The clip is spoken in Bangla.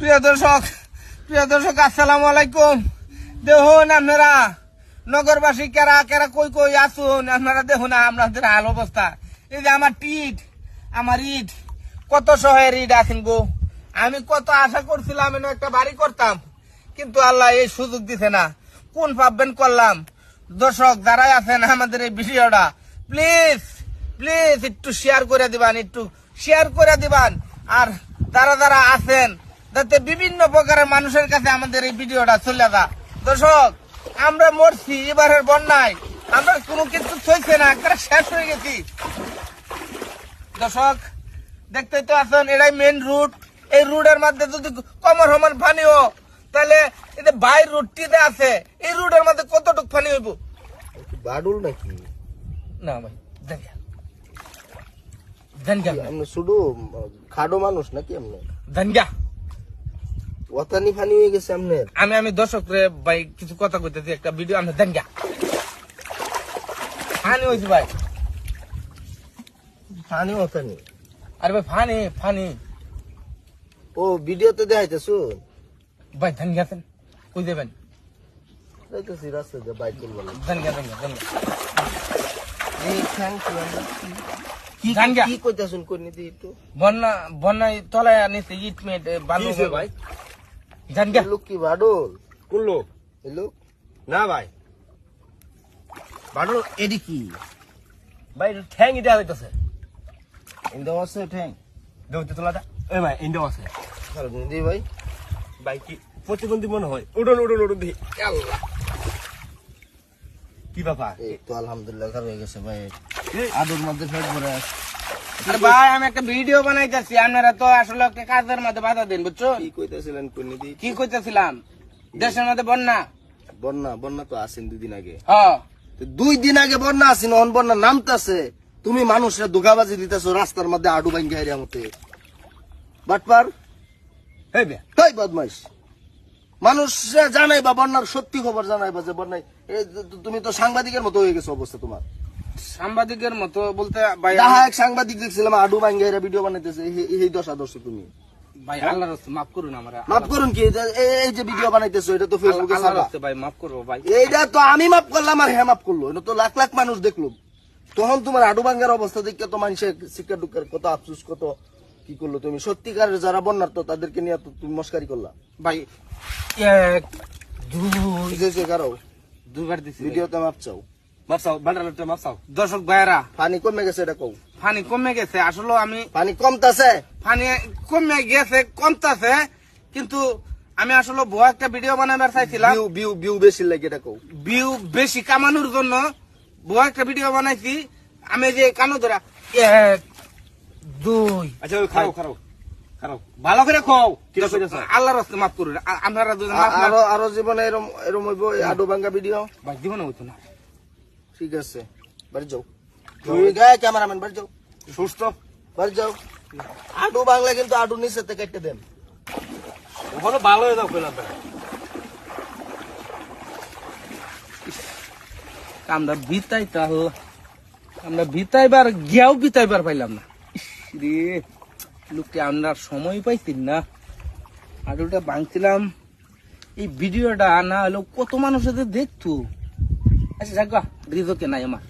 প্রিয় দর্শক আসসালামু আলাইকুম। দেখুন আপনারা নগরবাসী কেরা কেরা কই কই আসুন, আপনারা দেখুন আপনাদের হাল অবস্থা। এই যে আমার ইট কত শহের ইট আছেন গো। আমি কত আশা করছিলাম এনে একটা বাড়ি করতাম, কিন্তু আল্লাহ এই সুযোগ দিছে না। কোন ভাববেন করলাম। দর্শক যারা আছেন আমাদের এই ভিডিওটা প্লিজ একটু শেয়ার করে দিবান, আর যারা আছেন যাতে বিভিন্ন প্রকারের মানুষের কাছে আমাদের এই ভিডিওটা চলে যা। দর্শক আমরা মরছি এবারের বন্যায়, আমরা কোনো কিছু চলছে না, একটা শেষ হয়ে গেছি। দর্শক দেখতেই তো আছেন, এটাই মেন রুট। এই রুটের মধ্যে যদি কমর সমান পানিও, তাহলে এই যে বাইর রুটটিতে আছে এই রুটের মধ্যে কতটুক পানি হইব? বাডুল নাকি? না ভাই শুধু খাডো মানুষ নাকি আপনি? জানগা ওতানি ফানি হয়ে গেছে আপনার। আমি দর্শক রে ভাই কিছু কথা কইতেছি, একটা ভিডিও আমরা জানগা ফানি হয়েছে ভাই। ফানি ওতানি? আরে ভাই ফানি ও ভিডিওতে দেখাইতেছো ভাই। জানগাছেন কই দেবেন? দেখতেছি রাস্তা দিয়ে বাইক করবো। জানগা এই থ্যাংক ইউ। জানগা কি কইতাছুন কই নিতে একটু? বন্যায় তলায় আনিছে ইট মেট বালু ভাই। জানগা লোক কি বাডুল? কোন লোক? এই লোক না ভাই, বাডুল এডি কি? ভাই ঠ্যাং এটা হইতেছে। ইন্দা আছে ঠ্যাং দেউতে তোলাটা ওই ভাই ইন্ডিয়া আছে। সারাদিন দি ভাই। ভাই কি প্রতিবন্ধী মনে হয়? উড়ন দেখি। আল্লাহ কি ব্যাপার? এই তো আলহামদুলিল্লাহ খারাপ হয়ে গেছে ভাই। আদুর মধ্যে ফেট ভরে আছে। আরে ভাই আমি একটা ভিডিও বানাইতেছি, আপনারা তো আসলে একটা কাজের মধ্যে বাধা দেন, বুঝছো? কি কইতাছিলেন কই নিতে? কি কইতেছিলাম, দেশের মধ্যে বন্যা। বন্যা তো আসেন 2 দিন আগে। হ্যাঁ 2 দিন আগে বন্যা আসিন, অন বন্যা নামতাছে। তুমি মানুষের ধোকাবাজি দিতেছো রাস্তার মধ্যে আডু ভাঙ্গি হারিয়া মতে। বাটপার এই বে তাই বদমাইশ। মানুষ জানাই বা বন্যার সত্যি খবর জানাই বা যে বন্যায় তুমি তো সাংবাদিকের মতো হয়ে গেছো অবস্থা তোমার। সাংবাদিকের মতো বলতে ভাই এক সাংবাদিক দেখছিলাম আডু ভাঙ্গি হারিয়া ভিডিও বানাইতেছে, এই দশা দর্শ তুমি। ভাই আল্লাহর রাস্তে মাফ করুন আমার। মাফ করুন কি? এই যে ভিডিও বানাইতেছো এটা তো ফেসবুকে আল্লাহর ছাড়া। রাস্তে ভাই মাফ করবো ভাই। এইটা তো আমি মাফ করলাম আর হ্যাঁ মাফ করলো, এটা তো লাখ লাখ মানুষ দেখলো। তখন তোমার আডু ভাঙ্গার অবস্থা দেখে তো মানুষের শিক্ষা দুঃখের কত আফসোস, কত কি করলো তুমি। সত্যিকারের যারা বন্যার তো তাদেরকে নিয়ে তো তুমি মস্কারি করলা ভাই 1 2 কারো দুইবার দিছি ভিডিওতে মাপ চাও। মাপসাও বান্ডালটা মাপসাও। দর্শক ভাইরা পানি কমে গেছে এটা কও। পানি কমে গেছে, আসলে আমি পানি কমতাছে? পানি কমে গেছে, কমতাছে, কিন্তু আমি আসলে বড় একটা ভিডিও বানাবার চাইছিলাম। বিউ বেশি লাগে এটা কও। ভিউ বেশি কামানোর জন্য বড় একটা ভিডিও বানাইছি। আমি যে কানো ধরা 1 2 আচ্ছা খারাপ ভালো করে খাও। কি কইতাছ? আল্লাহর রাস্তে মাফ করুন। আপনারা দুজন মাফ না আরো জীবনে এরম হইব আডু ভাঙ্গা ভিডিও? ভাই জীবনে হইতো না। ঠিক আছে বাড়ি যাও। তুই গায়ে ক্যামেরাম্যান বাড়ি যাও, সুস্থ বাড়ি যাও। আডু বাংলা কিন্তু আডু নিচে থেকে কেটে দেন। ওখানে ভালো হয়ে যাও কইলাম। আমরা বিতাইবার গিয়াও বিতাইবার পাইলাম না। রে লোকটি আমরা সময় পাইছি না, আডুটা ভাঙছিলাম। এই ভিডিওটা না হলেও কত মানুষ দেখতো। আচ্ছা যাক রিজোকে নাই আমার।